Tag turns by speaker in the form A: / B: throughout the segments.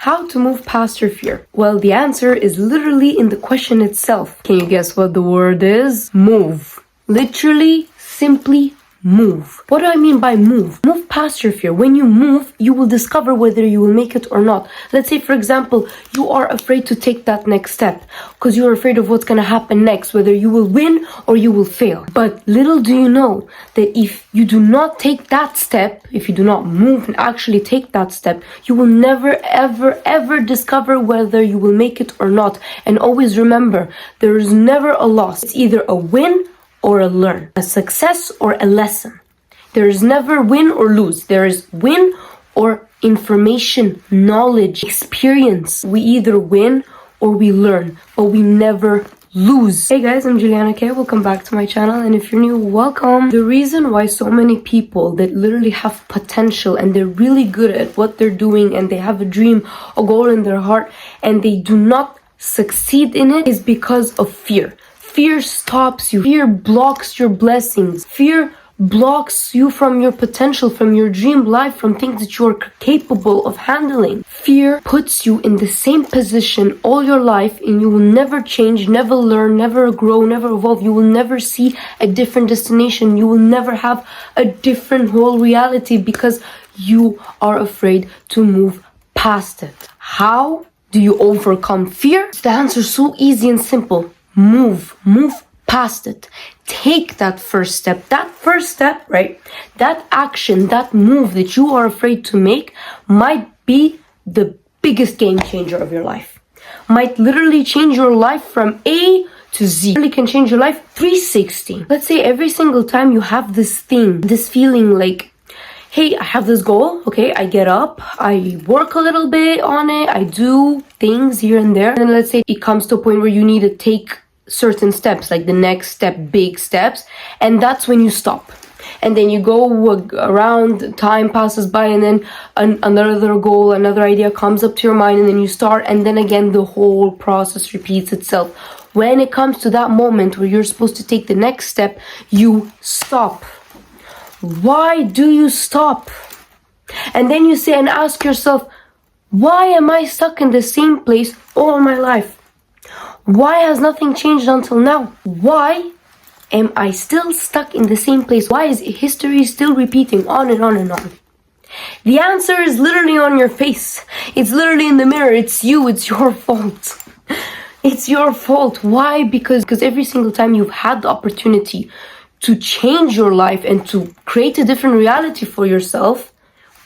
A: How to move past your fear? Well, the answer is literally in the question itself. Can you guess what the word is? Move. Literally, simply move. What do I mean by move? Move past your fear. When you move, you will discover whether you will make it or not. Let's say, for example, you are afraid to take that next step because you're afraid of what's going to happen next, whether you will win or you will fail. But little do you know that if you do not take that step, if you do not move and actually take that step, you will never, ever, ever discover whether you will make it or not. And always remember, there is never a loss. It's either a win or a learn, a success or a lesson. There is never win or lose. There is win or information, knowledge, experience. We either win or we learn, but we never lose. Hey guys, I'm Juliana K. Welcome back to my channel, and if you're new, welcome. The reason why so many people that literally have potential and they're really good at what they're doing and they have a dream, a goal in their heart, and they do not succeed in it is because of fear. Fear stops you. Fear blocks your blessings. Fear blocks you from your potential, from your dream life, from things that you are capable of handling. Fear puts you in the same position all your life, and you will never change, never learn, never grow, never evolve. You will never see a different destination. You will never have a different whole reality because you are afraid to move past it. How do you overcome fear? The answer is so easy and simple. Move past it. Take that first step. That first step, right? That action, that move that you are afraid to make might be the biggest game changer of your life. Might literally change your life from A to Z. It really can change your life 360. Let's say every single time you have this thing, this feeling like, hey, I have this goal, okay, I get up, I work a little bit on it, I do things here and there, and then let's say it comes to a point where you need to take certain steps, like the next step, big steps, and that's when you stop. And then you go around, time passes by, and then another goal, another idea comes up to your mind, and then you start, and then again the whole process repeats itself. When it comes to that moment where you're supposed to take the next step, you stop. Why do you stop? And then you say and ask yourself, why am I stuck in the same place all my life? Why has nothing changed until now? Why am I still stuck in the same place? Why is history still repeating on and on and on? The answer is literally on your face. It's literally in the mirror. It's you. It's your fault. It's your fault. Why? Because every single time you've had the opportunity to change your life and to create a different reality for yourself,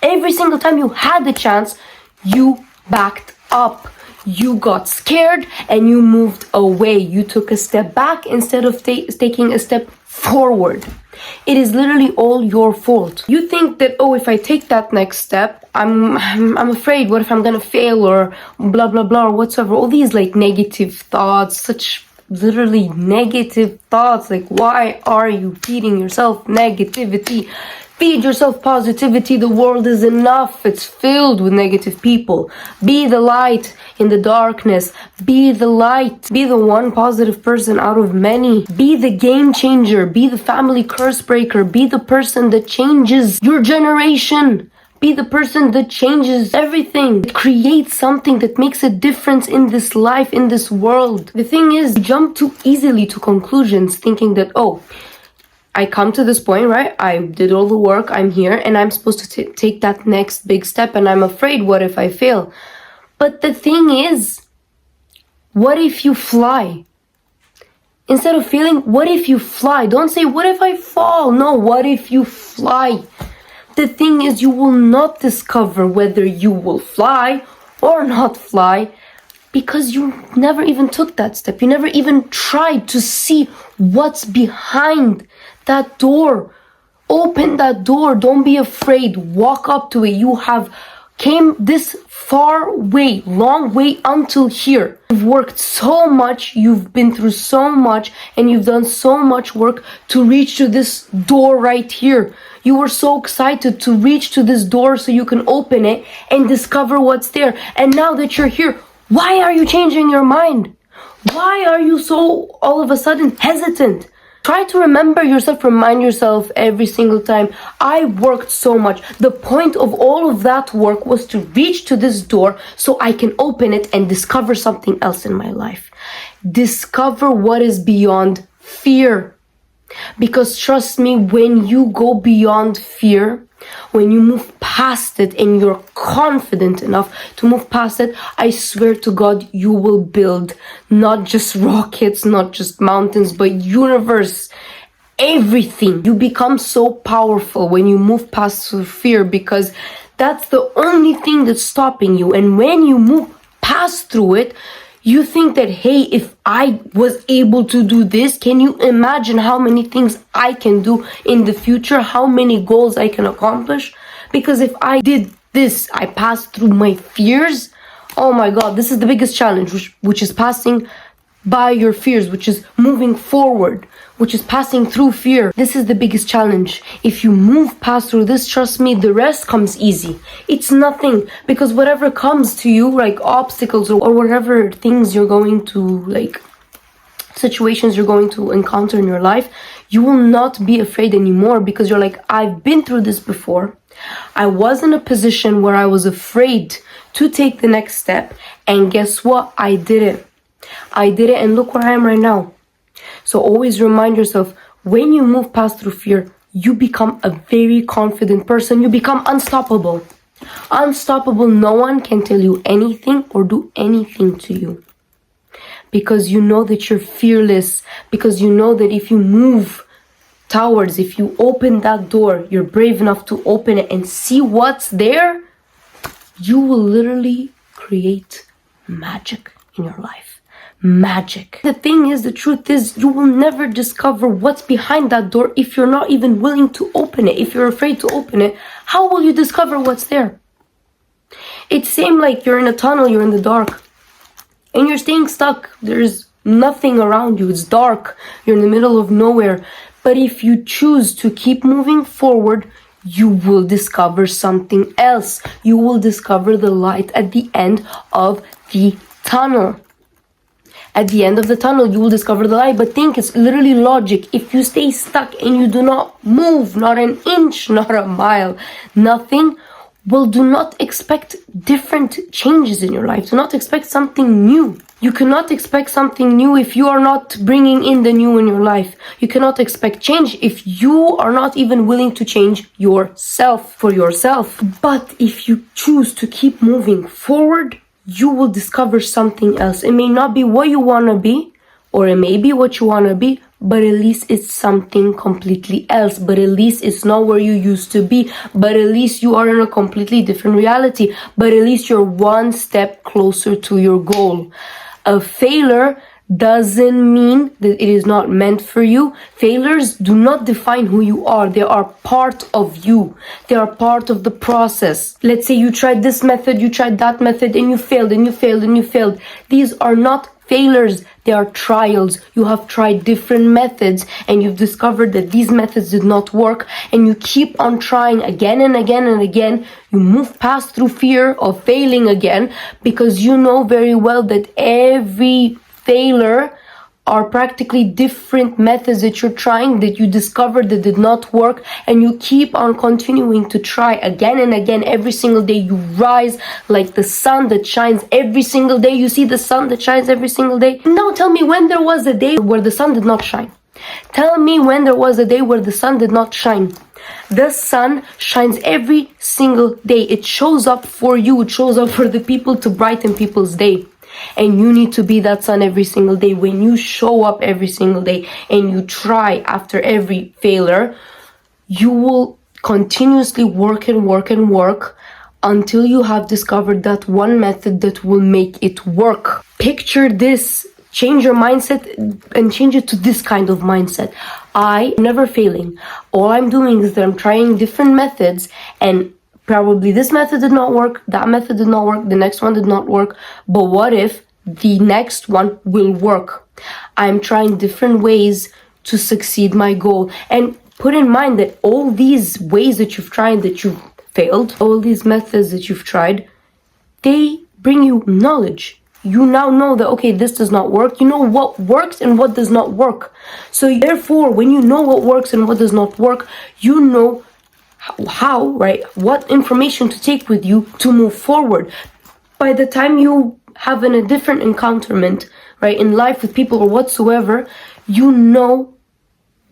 A: every single time you had the chance, you backed up. You got scared and you moved away. You took a step back instead of taking a step forward. It is literally all your fault. You think that, oh, if I take that next step, I'm afraid. What if I'm gonna fail or blah blah blah or whatsoever? All these like negative thoughts, such literally negative thoughts. Like, why are you feeding yourself negativity? Feed yourself positivity. The world is enough. It's filled with negative people. Be the light in the darkness. Be the light. Be the one positive person out of many. Be the game changer. Be the family curse breaker. Be the person that changes your generation. Be the person that changes everything. Create something that makes a difference in this life, in this world. The thing is, you jump too easily to conclusions thinking that, oh, I come to this point, right? I did all the work, I'm here, and I'm supposed to take that next big step, and I'm afraid, what if I fail? But the thing is, what if you fly? Instead of failing, what if you fly? Don't say, what if I fall? No, what if you fly? The thing is, you will not discover whether you will fly or not fly because you never even took that step. You never even tried to see what's behind that door. Open that door. Don't be afraid. Walk up to it. You have came this far way, long way until here. You've worked so much, you've been through so much, and you've done so much work to reach to this door right here. You were so excited to reach to this door so you can open it and discover what's there. And now that you're here, why are you changing your mind? Why are you so all of a sudden hesitant? Try to remember yourself, remind yourself every single time. I worked so much. The point of all of that work was to reach to this door so I can open it and discover something else in my life. Discover what is beyond fear. Because trust me, when you go beyond fear, when you move past it and you're confident enough to move past it, I swear to God, you will build not just rockets, not just mountains, but universe, everything. You become so powerful when you move past fear, because that's the only thing that's stopping you. And when you move past through it, you think that, hey, if I was able to do this, can you imagine how many things I can do in the future? How many goals I can accomplish? Because if I did this, I passed through my fears. Oh my God, this is the biggest challenge, which is passing by your fears, which is moving forward, which is passing through fear. This is the biggest challenge. If you move past through this, trust me, the rest comes easy. It's nothing, because whatever comes to you, like obstacles or whatever things you're going to, like situations you're going to encounter in your life, you will not be afraid anymore, because you're like, I've been through this before. I was in a position where I was afraid to take the next step, and guess what? I did it. I did it, and look where I am right now. So always remind yourself, when you move past through fear, you become a very confident person. You become unstoppable. Unstoppable. No one can tell you anything or do anything to you. Because you know that you're fearless. Because you know that if you move towards, if you open that door, you're brave enough to open it and see what's there, you will literally create magic in your life. Magic. The thing is, the truth is, you will never discover what's behind that door if you're not even willing to open it. If you're afraid to open it, how will you discover what's there? It's same like you're in a tunnel, you're in the dark, and you're staying stuck. There's nothing around you. It's dark. You're in the middle of nowhere. But if you choose to keep moving forward, you will discover something else. You will discover the light at the end of the tunnel. At the end of the tunnel, you will discover the light. But think, it's literally logic. If you stay stuck and you do not move, not an inch, not a mile, nothing, well, do not expect different changes in your life. Do not expect something new. You cannot expect something new if you are not bringing in the new in your life. You cannot expect change if you are not even willing to change yourself for yourself. But if you choose to keep moving forward, you will discover something else. It may not be what you want to be, or it may be what you want to be, but at least it's something completely else. But at least it's not where you used to be. But at least you are in a completely different reality. But at least you're one step closer to your goal. A failure doesn't mean that it is not meant for you. Failures do not define who you are. They are part of you. They are part of the process. Let's say you tried this method, you tried that method, and you failed, and you failed, and you failed. These are not failures. They are trials. You have tried different methods, and you've discovered that these methods did not work, and you keep on trying again and again and again. You move past through fear of failing again, because you know very well that every failure are practically different methods that you're trying, that you discovered that did not work, and you keep on continuing to try again and again. Every single day you rise like the sun that shines every single day. You see the sun that shines every single day. Now tell me when there was a day where the sun did not shine. Tell me when there was a day where the sun did not shine. The sun shines every single day. It shows up for you. It shows up for the people to brighten people's day. And you need to be that sun every single day. When you show up every single day and you try after every failure, you will continuously work and work and work until you have discovered that one method that will make it work. Picture this. Change your mindset and change it to this kind of mindset. I'm never failing. All I'm doing is that I'm trying different methods, and probably this method did not work, that method did not work, the next one did not work, but what if the next one will work? I'm trying different ways to succeed my goal. And put in mind that all these ways that you've tried, that you've failed, all these methods that you've tried, they bring you knowledge. you now know that, okay, this does not work. You know what works and what does not work. So therefore, when you know what works and what does not work, you know how, right? What information to take with you to move forward. By the time you have a different encounterment, right, in life with people or whatsoever, you know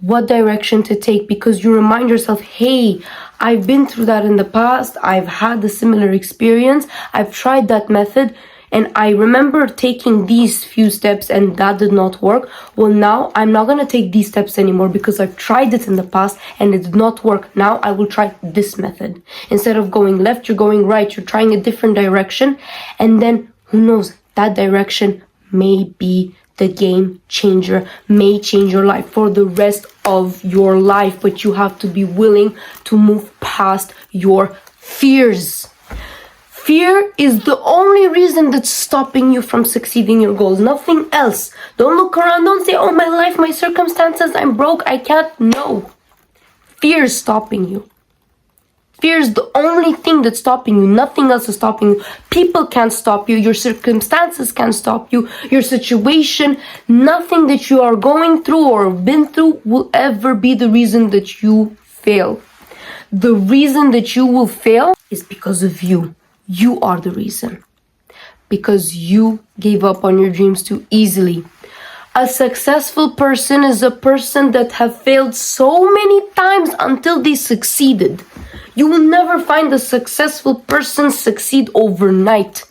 A: what direction to take, because you remind yourself, hey, I've been through that in the past. I've had a similar experience. I've tried that method. And I remember taking these few steps and that did not work. Well, now I'm not going to take these steps anymore because I've tried it in the past and it did not work. Now I will try this method. Instead of going left, you're going right. You're trying a different direction. And then who knows, that direction may be the game changer, may change your life for the rest of your life. But you have to be willing to move past your fears. Fear is the only reason that's stopping you from succeeding your goals. Nothing else. Don't look around. Don't say, oh, my life, my circumstances, I'm broke, I can't. No. Fear is stopping you. Fear is the only thing that's stopping you. Nothing else is stopping you. People can't stop you. Your circumstances can't stop you. Your situation, nothing that you are going through or have been through will ever be the reason that you fail. The reason that you will fail is because of you. You are the reason. Because you gave up on your dreams too easily. A successful person is a person that have failed so many times until they succeeded. You will never find a successful person succeed overnight.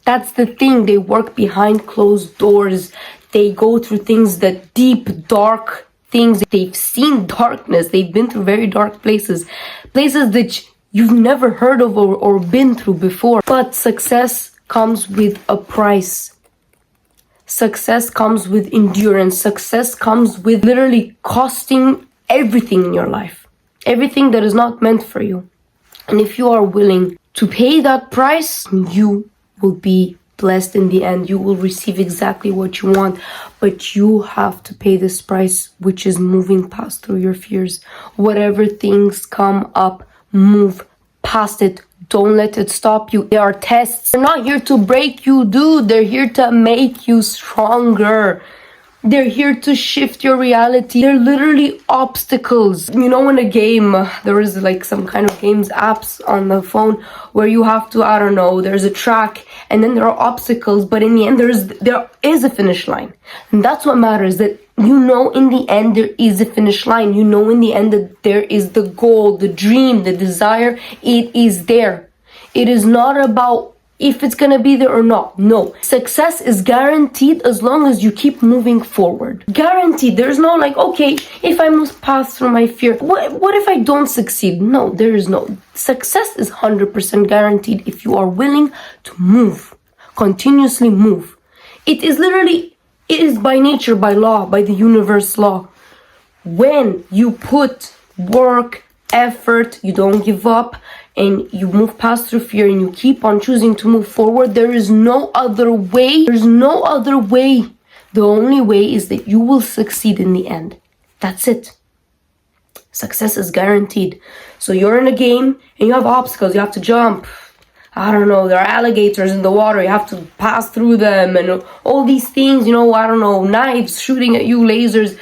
A: That's the thing. They work behind closed doors. They go through things that deep, dark things. They've seen darkness. They've been through very dark places. Places that you've never heard of or been through before. But success comes with a price. Success comes with endurance. Success comes with literally costing everything in your life. Everything that is not meant for you. And if you are willing to pay that price, you will be blessed in the end. You will receive exactly what you want. But you have to pay this price, which is moving past through your fears. Whatever things come up, move past it. Don't let it stop you. They are tests. They're not here to break you, dude. They're here to make you stronger. They're here to shift your reality. They're literally obstacles. You know, in a game, there is like some kind of games apps on the phone where you have to, I don't know, there's a track and then there are obstacles, but in the end there is a finish line. And that's what matters, that you know in the end there is a finish line. You know in the end that there is the goal, the dream, the desire. It is there. It is not about if it's gonna be there or not. No. Success is guaranteed as long as you keep moving forward. Guaranteed. There's no like, okay, if I move past through my fear, what if I don't succeed? No, there is no. Success is 100% guaranteed if you are willing to move. Continuously move. It is by nature, by law, by the universe law. When you put work, effort, you don't give up, and you move past through fear and you keep on choosing to move forward, there is no other way. There's no other way. The only way is that you will succeed in the end. That's it. Success is guaranteed. So you're in a game and you have obstacles. You have to jump. I don't know, there are alligators in the water. You have to pass through them and all these things, you know, I don't know, knives shooting at you, lasers,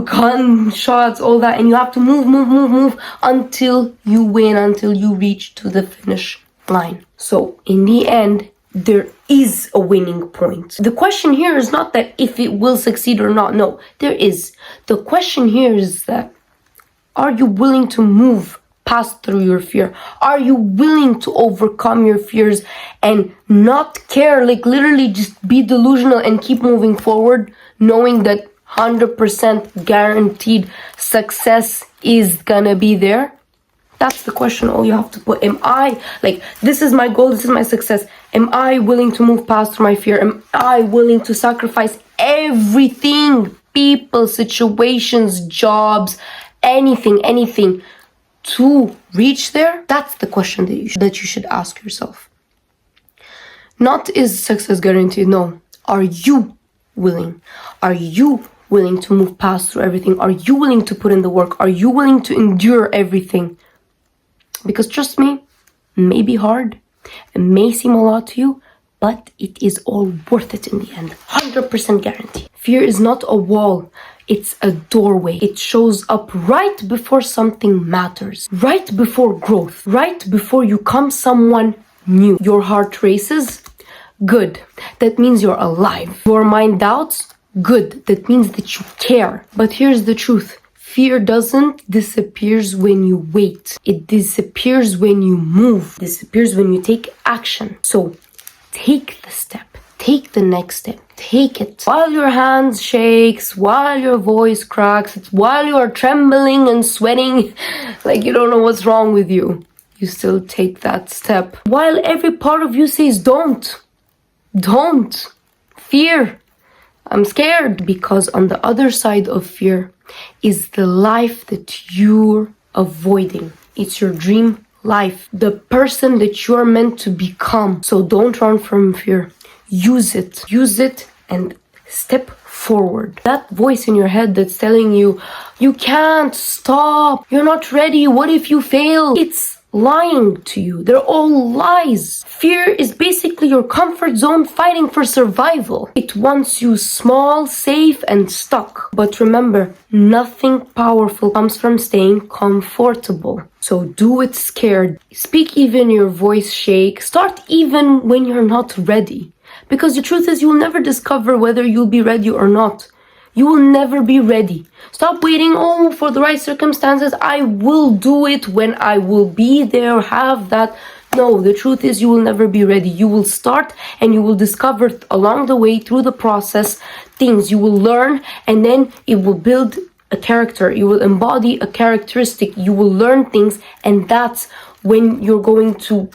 A: gunshots, all that, and you have to move until you win, until you reach to the finish line. So in the end, there is a winning point. The question here is not that if it will succeed or not. No, there is. The question here is that, are you willing to move past through your fear? Are you willing to overcome your fears and not care, like literally just be delusional and keep moving forward, knowing that 100% guaranteed success is gonna be there? That's the question all you have to put. Am I, like, this is my goal, this is my success. Am I willing to move past my fear? Am I willing to sacrifice everything, people, situations, jobs, anything, to reach there? That's the question that you should ask yourself. Not is success guaranteed, no. Are you willing? Are you willing to move past through everything? Are you willing to put in the work? Are you willing to endure everything? Because trust me, it may be hard, it may seem a lot to you, but it is all worth it in the end. 100% guarantee. Fear is not a wall. It's a doorway. It shows up right before something matters, right before growth, right before you become someone new. Your heart races? Good. That means you're alive. Your mind doubts? Good. That means that you care. But here's the truth. Fear doesn't disappear when you wait. It disappears when you move. It disappears when you take action. So take the step. Take the next step. Take it. While your hands shakes, while your voice cracks, while you are trembling and sweating like you don't know what's wrong with you, you still take that step. While every part of you says don't. Don't. Fear. I'm scared. Because on the other side of fear is the life that you're avoiding. It's your dream life. The person that you're meant to become. So don't run from fear. Use it. Use it and step forward. That voice in your head that's telling you, you can't stop. You're not ready. What if you fail? It's lying to you. They're all lies. Fear is basically your comfort zone fighting for survival. It wants you small, safe, and stuck. But remember, nothing powerful comes from staying comfortable. So do it scared. Speak even your voice shake. Start even when you're not ready. Because the truth is, you will never discover whether you'll be ready or not. You will never be ready. Stop waiting, for the right circumstances. I will do it when I will be there, have that. No, the truth is you will never be ready. You will start and you will discover along the way through the process things you will learn, and then it will build a character. You will embody a characteristic. You will learn things, and that's when you're going to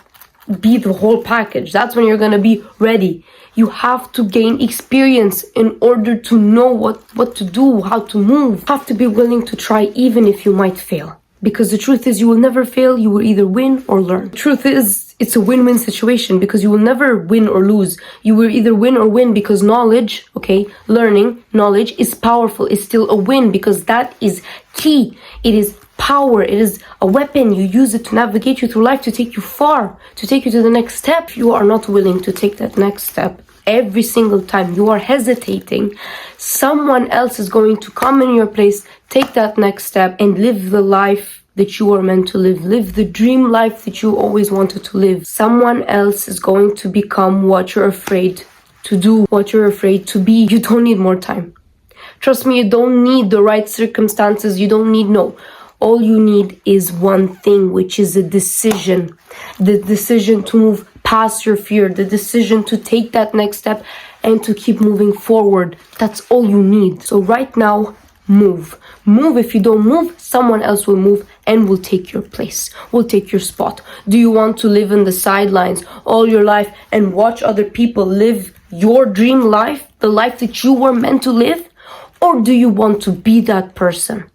A: be the whole package. That's when you're going to be ready. You have to gain experience in order to know what to do, how to move. You have to be willing to try even if you might fail. Because the truth is you will never fail. You will either win or learn. The truth is it's a win-win situation because you will never win or lose. You will either win or win because knowledge, learning, knowledge is powerful. It's still a win because that is key. It is power. It is a weapon. You use it to navigate you through life, to take you far, to take you to the next step. If you are not willing to take that next step, every single time you are hesitating, someone else is going to come in your place, take that next step, and live the life that you are meant to live. Live the dream life that you always wanted to live. Someone else is going to become what you're afraid to do, what you're afraid to be. You don't need more time. Trust me, you don't need the right circumstances. You don't need all you need is one thing, which is a decision. The decision to move past your fear, the decision to take that next step and to keep moving forward. That's all you need. So right now, move. Move. If you don't move, someone else will move and will take your place, will take your spot. Do you want to live in the sidelines all your life and watch other people live your dream life, the life that you were meant to live? Or do you want to be that person?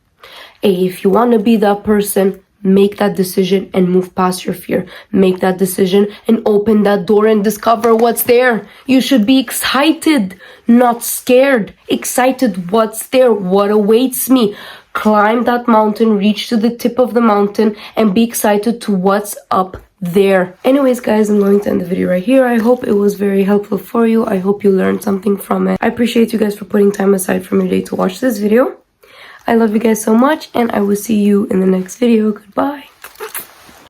A: If you want to be that person, make that decision and move past your fear. Make that decision and open that door and discover what's there. You should be excited, not scared. Excited what's there, what awaits me. Climb that mountain, reach to the tip of the mountain, and be excited to what's up there. Anyways, guys, I'm going to end the video right here. I hope it was very helpful for you. I hope you learned something from it. I appreciate you guys for putting time aside from your day to watch this video. I love you guys so much, and I will see you in the next video. Goodbye.